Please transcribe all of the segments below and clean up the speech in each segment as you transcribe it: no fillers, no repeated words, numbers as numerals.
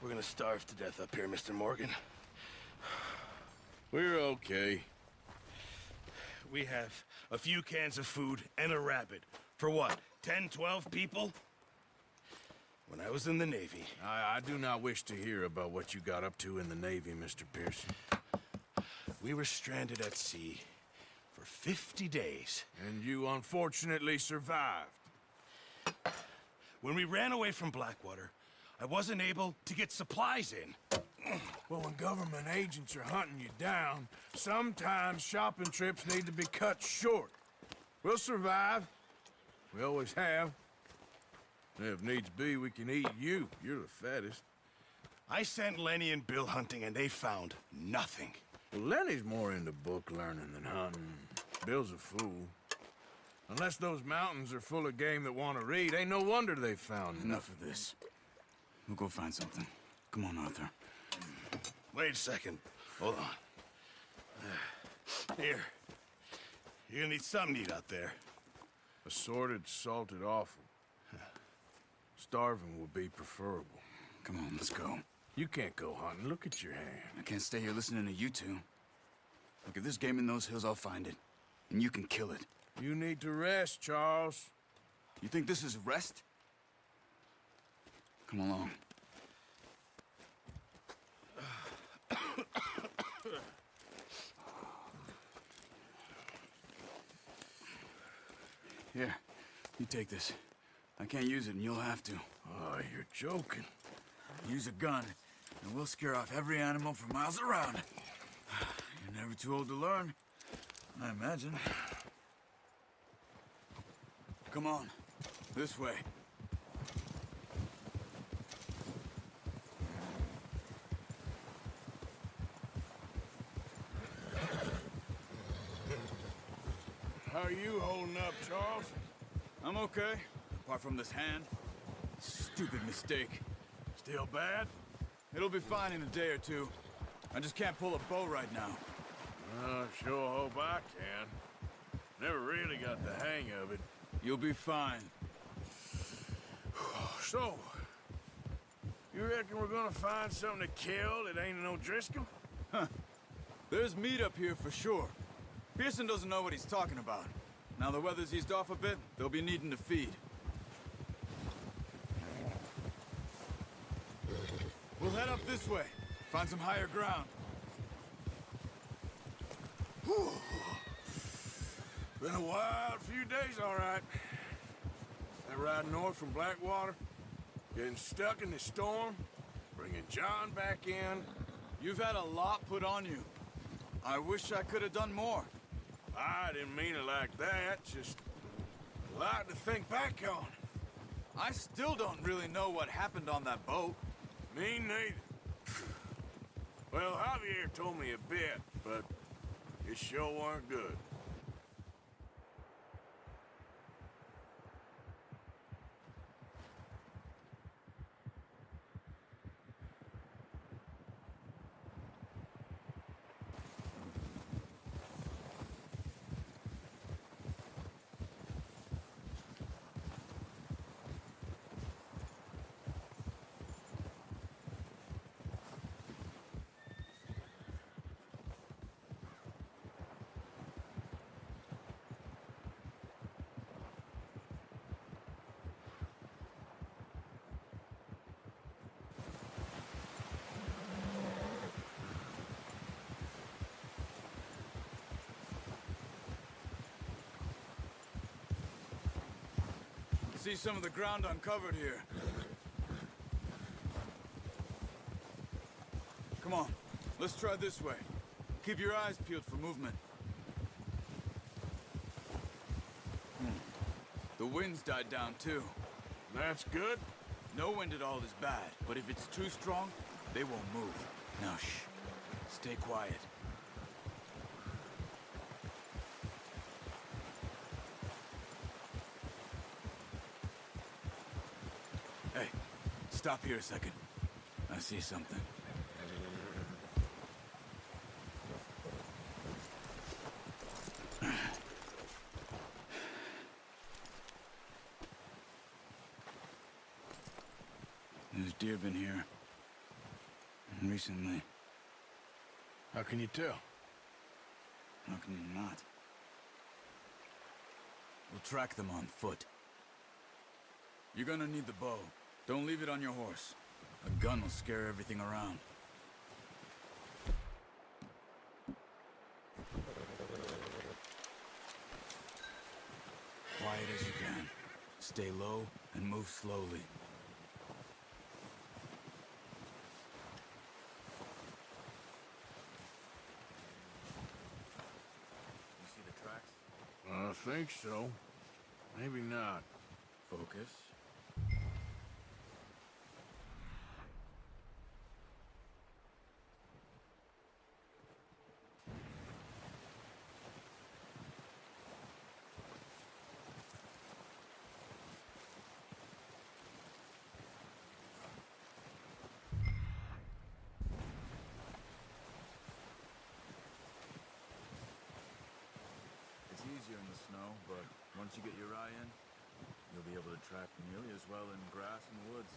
We're gonna starve to death up here, Mr. Morgan. We're okay. We have a few cans of food and a rabbit. For what, 10, 12 people? When I was in the Navy... I do not wish to hear about what you got up to in the Navy, Mr. Pearson. We were stranded at sea for 50 days. And you unfortunately survived. When we ran away from Blackwater, I wasn't able to get supplies in. Well, when government agents are hunting you down, sometimes shopping trips need to be cut short. We'll survive. We always have. If needs be, we can eat you. You're the fattest. I sent Lenny and Bill hunting, and they found nothing. Well, Lenny's more into book learning than hunting. Bill's a fool. Unless those mountains are full of game that want to read, ain't no wonder they found Enough of this. We'll go find something. Come on, Arthur. Wait a second. Hold on. Here. You're gonna need something to eat out there. Assorted, salted offal. Starving would be preferable. Come on, let's go. You can't go hunting. Look at your hand. I can't stay here listening to you two. Look, if there's game in those hills, I'll find it. And you can kill it. You need to rest, Charles. You think this is rest? Come along. Here, you take this. I can't use it, and you'll have to. Oh, you're joking. Use a gun, and we'll scare off every animal for miles around. You're never too old to learn, I imagine. Come on, this way. How are you holding up, Charles? I'm okay, apart from this hand. Stupid mistake. Still bad? It'll be fine in a day or two. I just can't pull a bow right now. Sure hope I can. Never really got the hang of it. You'll be fine. So, you reckon we're gonna find something to kill that ain't no Driscoll? Huh. There's meat up here for sure. Pearson doesn't know what he's talking about. Now the weather's eased off a bit, they'll be needing to feed. We'll head up this way. Find some higher ground. Whew. Been a wild few days, all right. That ride north from Blackwater, getting stuck in the storm, bringing John back in. You've had a lot put on you. I wish I could have done more. I didn't mean it like that, just a lot to think back on. I still don't really know what happened on that boat. Me neither. Well, Javier told me a bit, but it sure weren't good. See some of the ground uncovered here. Come on, let's try this way. Keep your eyes peeled for movement. The wind's died down too. That's good. No wind at all is bad, but if it's too strong, they won't move. Now shh, stay quiet. Hey, stop here a second. I see something. There's deer been here. recently. How can you tell? How can you not? We'll track them on foot. You're gonna need the bow. Don't leave it on your horse. A gun will scare everything around. Quiet as you can. Stay low and move slowly. You see the tracks? I think so. Maybe not. Focus. It's easier in the snow, but once you get your eye in, you'll be able to track nearly as well in grass and woods.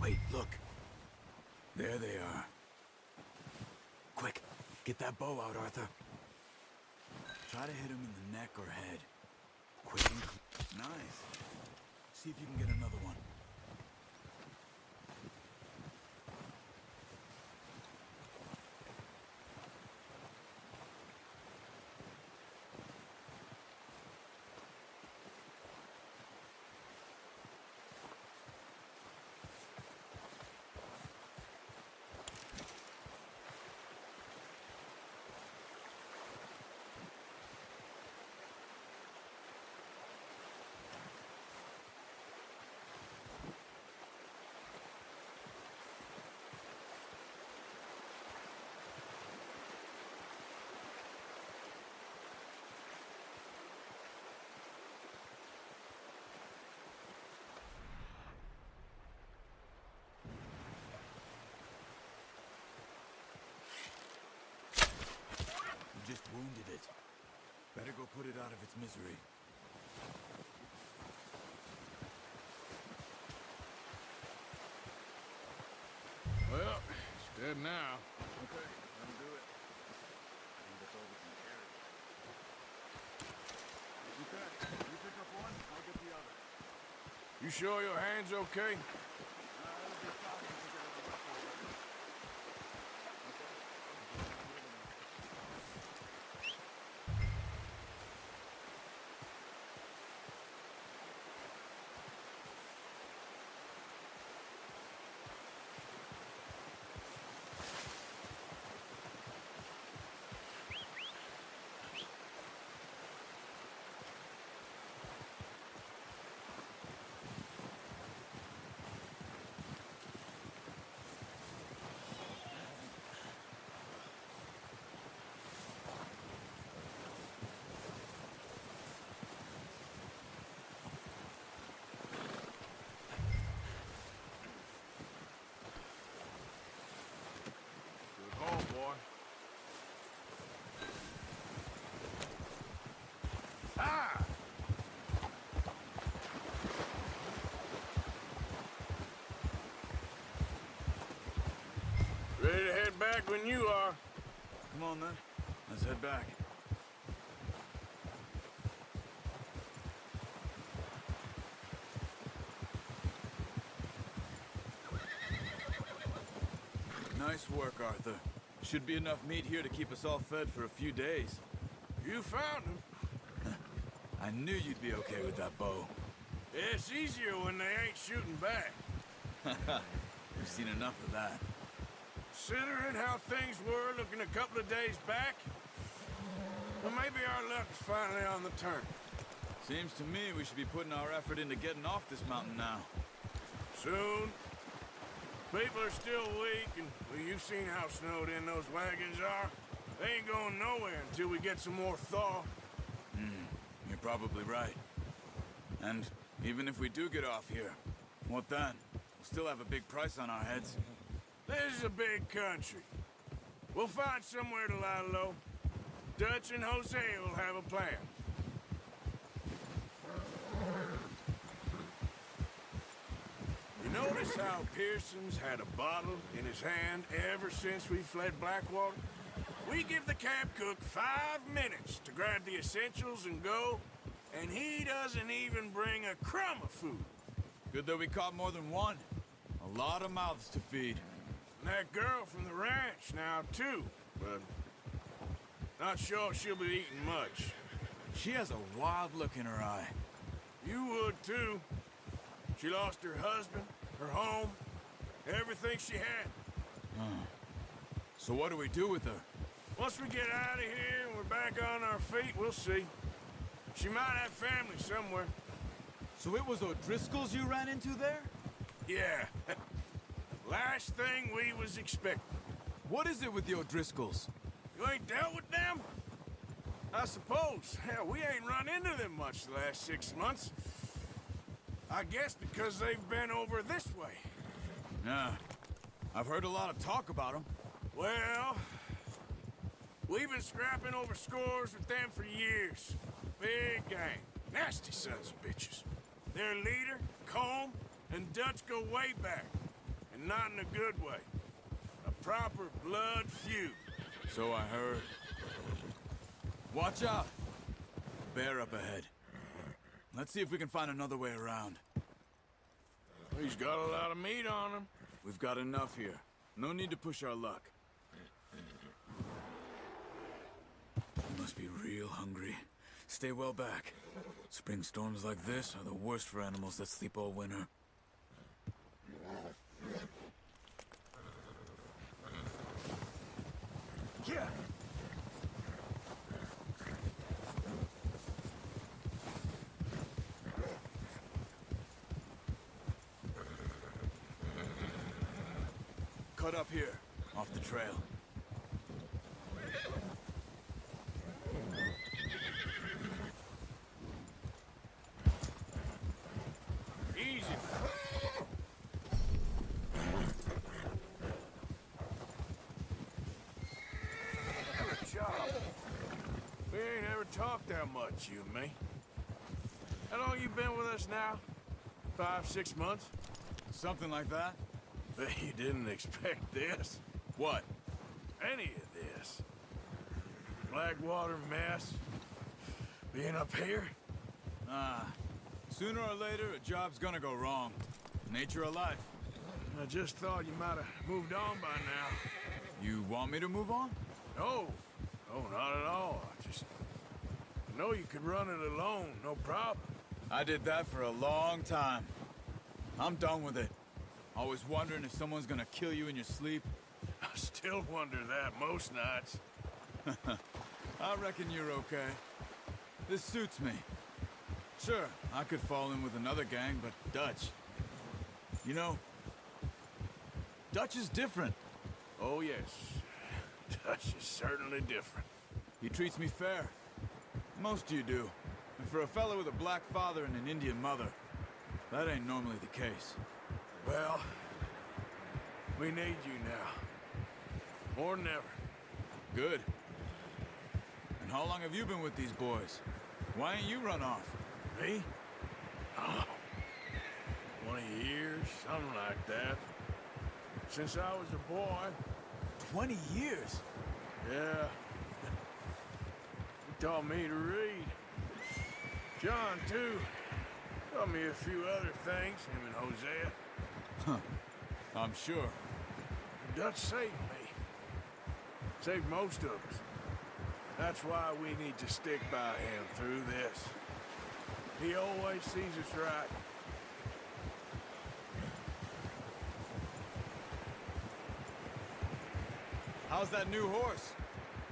Wait, look. There they are. Quick, get that bow out, Arthur. Try to hit him in the neck or head. Quick and nice. See if you can get another one. You just wounded it. Better go put it out of its misery. Well, it's dead now. Okay, that'll do it. I think that's all we can carry. Okay, you pick up one, I'll get the other. You sure your hand's okay? It'll be fine if you get it rough already. Good haul, boy. Ah! Ready to head back when you are. Come on then, let's head back. Nice work, Arthur. Should be enough meat here to keep us all fed for a few days. You found him. I knew you'd be okay with that bow. It's easier when they ain't shooting back. We've seen enough of that. Considering how things were looking a couple of days back, well, maybe our luck's finally on the turn. Seems to me we should be putting our effort into getting off this mountain now. Soon. People are still weak, and well, you've seen how snowed in those wagons are. They ain't going nowhere until we get some more thaw. You're probably right. And even if we do get off here, what then? We'll still have a big price on our heads. This is a big country. We'll find somewhere to lie low. Dutch and Jose will have a plan. You notice how Pearson's had a bottle in his hand ever since we fled Blackwater? We give the camp cook 5 minutes to grab the essentials and go, and he doesn't even bring a crumb of food. Good that we caught more than one. A lot of mouths to feed. And that girl from the ranch now, too, but not sure she'll be eating much. She has a wild look in her eye. You would, too. She lost her husband, her home, everything she had. So what do we do with her? Once we get out of here and we're back on our feet, we'll see. She might have family somewhere. So it was O'Driscoll's you ran into there? Yeah. Last thing we was expecting. What is it with the O'Driscolls? You ain't dealt with them? I suppose. Hell, we ain't run into them much the last 6 months. I guess because they've been over this way. Yeah. I've heard a lot of talk about them. Well, we've been scrapping over scores with them for years. Big gang. Nasty sons of bitches. Their leader, Combe, and Dutch go way back. And not in a good way. A proper blood feud. So I heard. Watch out! Bear up ahead. Let's see if we can find another way around. He's got a lot of meat on him. We've got enough here. No need to push our luck. You must be real hungry. Stay well back. Spring storms like this are the worst for animals that sleep all winter. Yeah. Cut up here, off the trail. Easy. Good job. We ain't ever talked that much, you and me. How long you been with us now? 5, 6 months? Something like that? Bet you didn't expect this. What? Any of this. Blackwater mess. Being up here? Sooner or later, a job's gonna go wrong. Nature of life. I just thought you might have moved on by now. You want me to move on? No. No, not at all. I know you could run it alone, no problem. I did that for a long time. I'm done with it. Always wondering if someone's gonna kill you in your sleep. I still wonder that most nights. I reckon you're okay. This suits me. Sure, I could fall in with another gang, but Dutch... You know, Dutch is different. Oh, yes. Dutch is certainly different. He treats me fair. Most of you do. And for a fella with a black father and an Indian mother, that ain't normally the case. Well, we need you now. More than ever. Good. And how long have you been with these boys? Why ain't you run off? Me? Oh, 20 years, something like that. Since I was a boy. 20 years? Yeah. He taught me to read. John, too. Taught me a few other things, him and Hosea. I'm sure. Dutch saved me. Saved most of us. That's why we need to stick by him through this. He always sees us right. How's that new horse?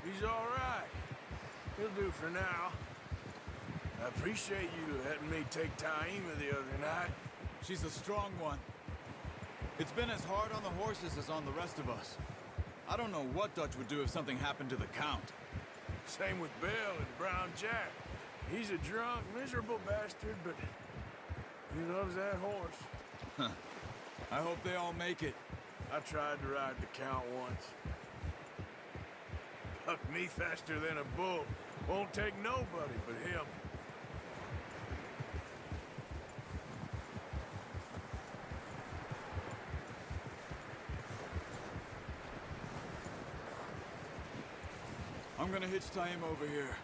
He's all right. He'll do for now. I appreciate you letting me take Taima the other night. She's a strong one. It's been as hard on the horses as on the rest of us. I don't know what Dutch would do if something happened to the Count. Same with Bill and Brown Jack. He's a drunk, miserable bastard, but he loves that horse. I hope they all make it. I tried to ride the Count once. Bucked me faster than a bull. Won't take nobody but him. I'm gonna hitch tie him over here.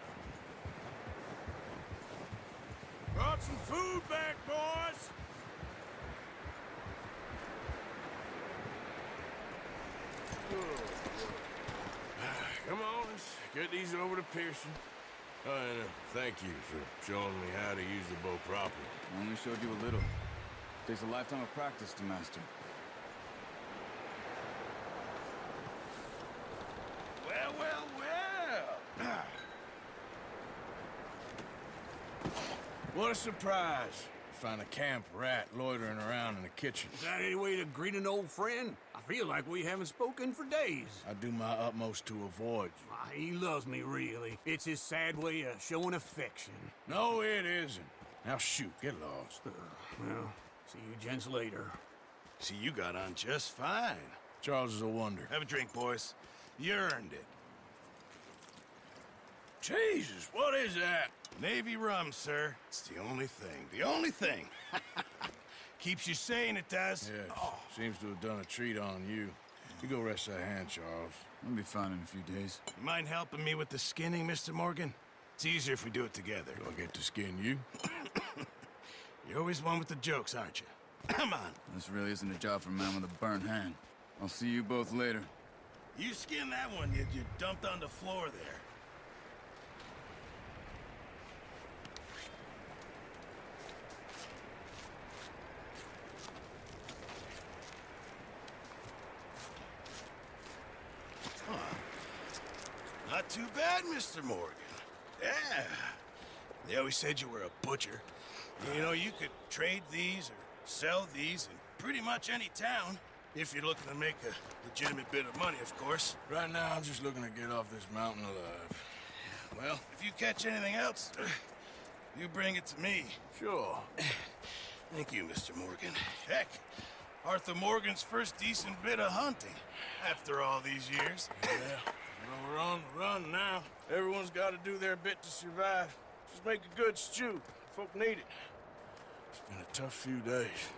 Brought some food back, boys! Come on, let's get these over to Pearson. Oh, and thank you for showing me how to use the bow properly. I only showed you a little. Takes a lifetime of practice to master. Well, well, well. What a surprise. Find a camp rat loitering around in the kitchen. Is that any way to greet an old friend? I feel like we haven't spoken for days. I do my utmost to avoid you. Why, he loves me, really. It's his sad way of showing affection. No, it isn't. Now shoot, get lost. Well, see you gents later. See, you got on just fine. Charles is a wonder. Have a drink, boys. You earned it. Jesus, what is that? Navy rum, sir. It's the only thing. The only thing. Keeps you sane, it does. Yes, seems to have done a treat on you. You go rest that hand, Charles. I'll be fine in a few days. You mind helping me with the skinning, Mr. Morgan? It's easier if we do it together. Do I get to skin you? You're always one with the jokes, aren't you? Come on. This really isn't a job for a man with a burnt hand. I'll see you both later. You skin that one you dumped on the floor there. Not too bad, Mr. Morgan. Yeah. They always said you were a butcher. You know, you could trade these or sell these in pretty much any town. If you're looking to make a legitimate bit of money, of course. Right now, I'm just looking to get off this mountain alive. Well, if you catch anything else, you bring it to me. Sure. Thank you, Mr. Morgan. Heck, Arthur Morgan's first decent bit of hunting after all these years. Yeah. Well, we're on the run now. Everyone's got to do their bit to survive. Just make a good stew. Folk need it. It's been a tough few days.